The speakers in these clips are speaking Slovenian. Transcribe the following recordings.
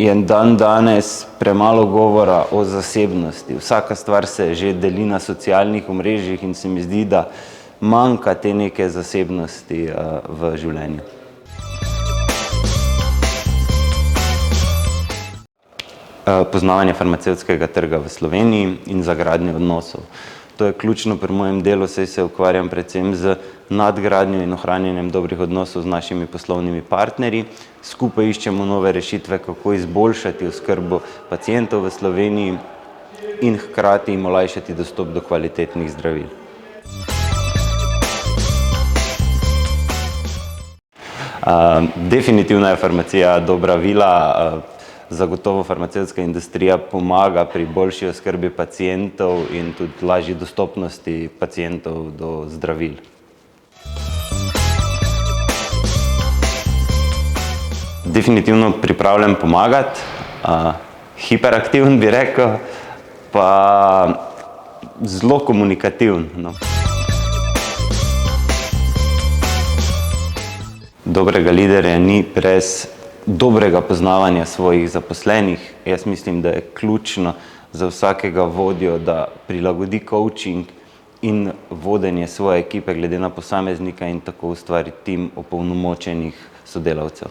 je dan danes premalo govora o zasebnosti. Vsaka stvar se že deli na socialnih omrežjih in se mi zdi, da manjka te neke zasebnosti v življenju. Poznavanje farmacevtskega trga v Sloveniji in za gradnjo odnosov. To je ključno pri mojem delu, saj se ukvarjam predvsem z nadgradnjo in ohranjanjem dobrih odnosov z našimi poslovnimi partnerji. Skupaj iščemo nove rešitve, kako izboljšati oskrbo pacientov v Sloveniji in hkrati jim olajšati dostop do kvalitetnih zdravil. Definitivno je farmacija dobra vila. Zagotovo farmacevtska industrija pomaga pri boljši oskrbi pacientov in tudi lažji dostopnosti pacientov do zdravil. Definitivno pripravljen pomagati, hiperaktiven bi rekel, pa zelo komunikativen. Dobrega liderja ni brez dobrega poznavanja svojih zaposlenih. Jaz mislim, da je ključno za vsakega vodjo, da prilagodi coaching in vodenje svoje ekipe glede na posameznika in tako ustvari tim opolnomočenih sodelavcev.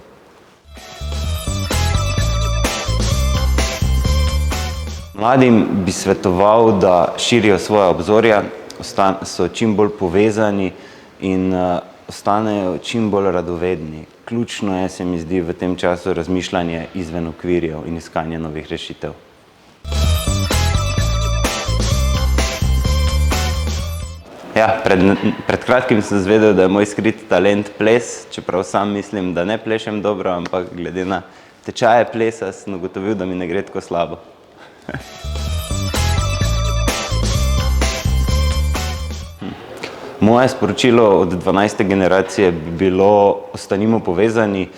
Mladim bi svetoval, da širijo svoja obzorja, so čim bolj povezani in ostanejo čim bolj radovedni. Ključno je, se mi zdi, v tem času razmišljanje izven okvirjev in iskanje novih rešitev. Ja, pred kratkim sem izvedel, da je moj skriti talent ples, čeprav sam mislim, da ne plešem dobro, ampak glede na tečaje plesa sem ugotovil, da mi ne gre tako slabo. Moje sporočilo od 12. generacije bi bilo: ostanimo povezani.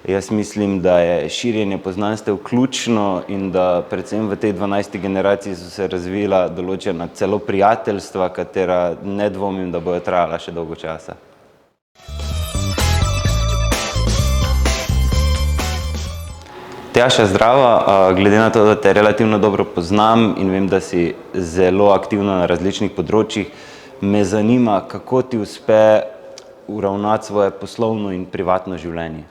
Jaz mislim, da je širjenje poznanstev ključno in da predvsem v tej 12. generaciji so se razvila določena celo prijateljstva, katera ne dvomim, da bojo trajala še dolgo časa. Tjaša, zdravo. Glede na to, da te relativno dobro poznam in vem, da si zelo aktivna na različnih področjih, me zanima, kako ti uspe uravnati svoje poslovno in privatno življenje.